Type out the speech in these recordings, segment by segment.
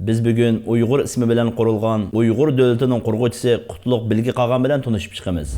Biz bugun Uyg'ur ismi bilan qurilgan Uyg'ur davlatining qurg'uvchisi Qutlug' Bilgi Qag'on bilan tanishib chiqamiz.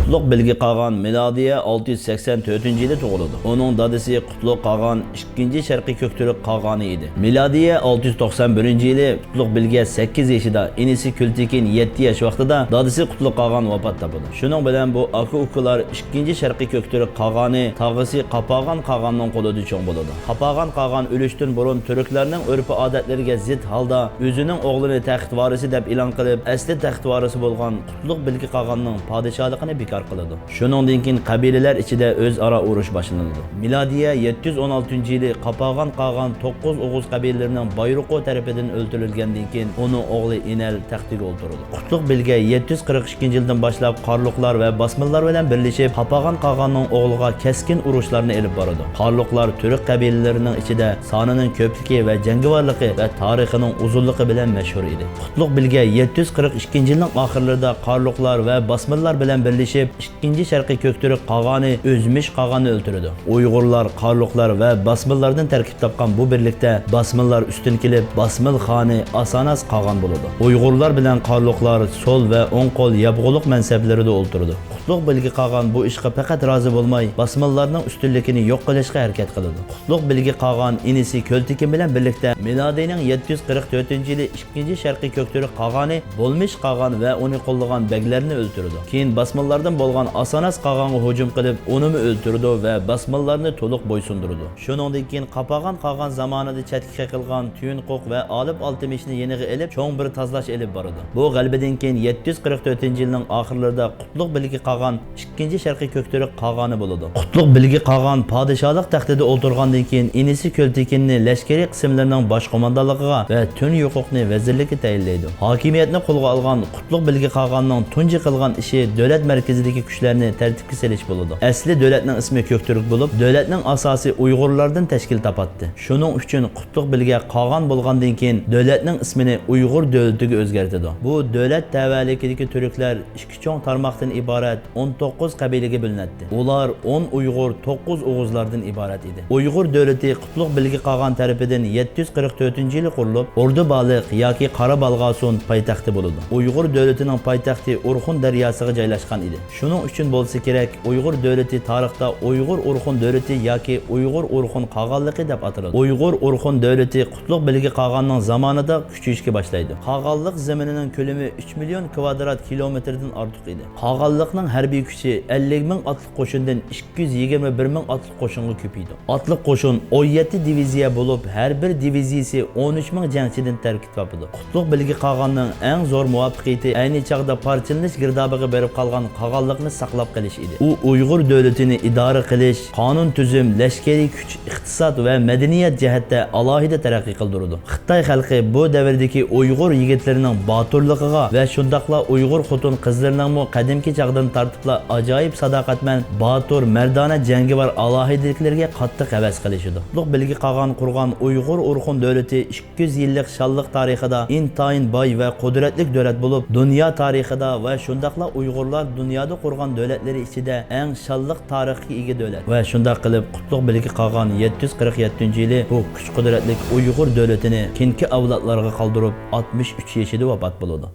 Qutlug' Bilgi Qag'on milodiya 684-yilda tug'ildi. Uning dadasi Qutlug' Qag'on 2-chi Sharqiy Ko'ktürk Qag'oni edi. Milodiya 691-yili Qutlug' Bilge 8 yoshida, inisi Kultekin 7 yosh vaqtida dadasi Qutlug' Qag'on vafot topdi. Shuning bilan bu aka-ukalar 2-chi Sharqiy Ko'ktürk Qag'oni tag'isi Qapag'on Qag'onning qo'lida cho'ng bo'ladi. Qapag'on Qag'on o'lishdan burun turklarning urf-odatlariga zid holda o'zining o'g'lini taxt varisi deb e'lon qilib, asli taxt varisi bo'lgan Qutlug' Bilgi Qag'onning podshohligini bekor qiladi. Shuningdan keyin qabilalar ichida o'zaro urush boshlanadi. Milodiya 716-yili Qapag'on Qag'on 9 o'g'iz qabilalarining Bayruqo tarafidan o'ldirilgandan keyin uning o'g'li Enal taxtiga o'ldirildi. Qutlug' Bilge 742-yildan boshlab Qarluqlar va Basmillar bilan birlashib Qapag'on Qag'onning o'g'liga keskin urushlarni olib boradi. Qarluqlar turk qabilalarining ichida sonining ko'pligi va jangovarligi va tarixining uzunligi bilan mashhur edi. Qutlug' Bilge 742-yilning oxirlarida Qarluqlar va Basmillar bilan birlashib 2-chi Sharqiy Ko'ktürk Qag'oni O'zmish Qag'onni o'ldirdi. Uyg'urlar, Qarluqlar va Basmillardan tarkib topgan bu birlikda Basmillar ustun kelib, Basmil xoni Asanas Qag'on bo'ladi. Uyg'urlar bilan Qarluqlar so'l va o'ng qo'l yabg'uluq mansablarida o'ltirdi. Qutlug' Bilgi Qag'on bu ishga faqat rozi bo'lmay, Basmillarning ustunligini yo'q qilishga harakat qildi. Qutlug' Bilgi Qag'on inisi Kultekin bilan birlikda milodining 744-yili 2-chi Sharqiy Ko'ktürk Qag'oni Bo'lmish Qag'on va uni qo'llagan beglarni o'ldirdi. Keyin Basmillardan bo'lgan Asanas Qag'onga hujum qilib, uni o'ldirdi va Basmillarni to'liq bo'ysundirdi. Shuningdek keyin Qapag'on Qag'on zamonida chatga qilgan Tuyunquq va Olib Oltimishni yeniga elib, cho'ng bir tozlash elib bordi. Bu g'albadan keyin 744-yilning oxirlarida Qutlug' Bilgi Qag'on 2-chi Sharqiy Ko'ktürk Qag'oni bo'ladi. Qutlug' Bilgi Qag'on podshohlik taxtida o'ltirgandan keyin inisi Kultekinni lashkariy qismlarning bosh qo'mondonligiga va Tuyunquqni vazirlikka tayinlaydi. Hokimiyatni qo'lga olgan Qutlug' Bilgi Qag'onning tunji qilgan ishi davlat markazidagi kuchlarni tartibga solish bo'ladi. Asli davlatning ismi Ko'ktürk bo'lib, davlatning asosi Uyg'urlardan tashkil topadi. Shuning uchun Qutlug' Bilge Qag'on bo'lgandan keyin davlatning ismini Uyg'ur davlatiga o'zgartirdi. Bu davlat tavallikidagi turklar 2 cho'ng tarmoqdan iborat 19 qabilaga bo'linadi. Ular 10 Uyg'ur, 9 o'g'izlardan iborat edi. Uyg'ur davlati Qutlug' Bilgi Qag'on tomonidan 744-yili qurilib, Ordubaliq yoki Qarabalg'asun poytaxti bo'ladi. Uyg'ur davlatining poytaxti Urxun daryosiga joylashgan edi. Shuning uchun bo'lsa kerak, Uyg'ur davlati tarixda Uyg'ur Urxun davlati yoki Uyg'ur Urxun Qag'onligi deb ataladi. Uyg'ur Urxun davlati Qutlug' Bilgi Qag'onning zamonida kuchayishga boshlaydi. Qag'onlik zaminining ko'lami 3 million kvadrat kilometrdan ortiq edi. Qag'onlikning harbiy kuchi 50 ming otliq qo'shindan 221 ming otliq qo'shinga ko'paydi. Otliq qo'shin 17 diviziya bo'lib, har bir diviziyasi 13 ming jangchidan tarkib topadi. Qutlug' Bilgi Qag'onning eng zo'r muvaffaqiyati ayni chaqda parchalanish girdobiga berib qolgan Qag'onlikni saqlab qolish edi. U Uyg'ur davlatini idora qilish, qonun tuzum, lashkariy kuch, iqtisod va madaniyat jihatda alohida taraqqiy qildirdi. Xitoy xalqi bu davrdagi Uyg'ur yigitlarining boturligiga va shundaqla Uyg'ur xotin qizlarining qadimki chaqdan tartibla ajoyib sadoqatman, botur, mardona jangovar alohidaliklariga qattiq havas qilishdi. Qutlug' Bilgi Qag'on qurgan Uyg'ur Urxun davlati 200 yillik shonliq tarixida intayin boy va qudratli davlat bo'lib, dunyo tarixida va shundaqla Uyg'urlar dunyoda qurgan davlatlari ichida eng shonliq tarixga ega davlat. Va shunday qilib Qutlug' Bilgi Qag'on 747-yili bu kuch qudratli Uyg'ur davlatini kinki avlodlarga qoldirib 63 yoshida vafot bo'ldi.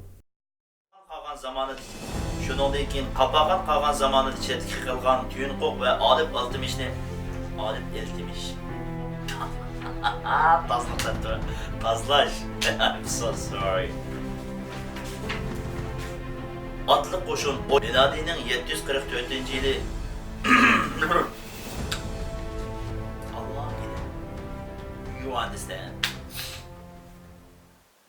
Qag'on zamonida shuningdek keyin Qapag'on Qag'on zamonida chetga qilgan Tuyunquq va Olib Oltimishni Tazlash. I'm so sorry. Otliq qo'shin milodining 744-yili Allah, you understand?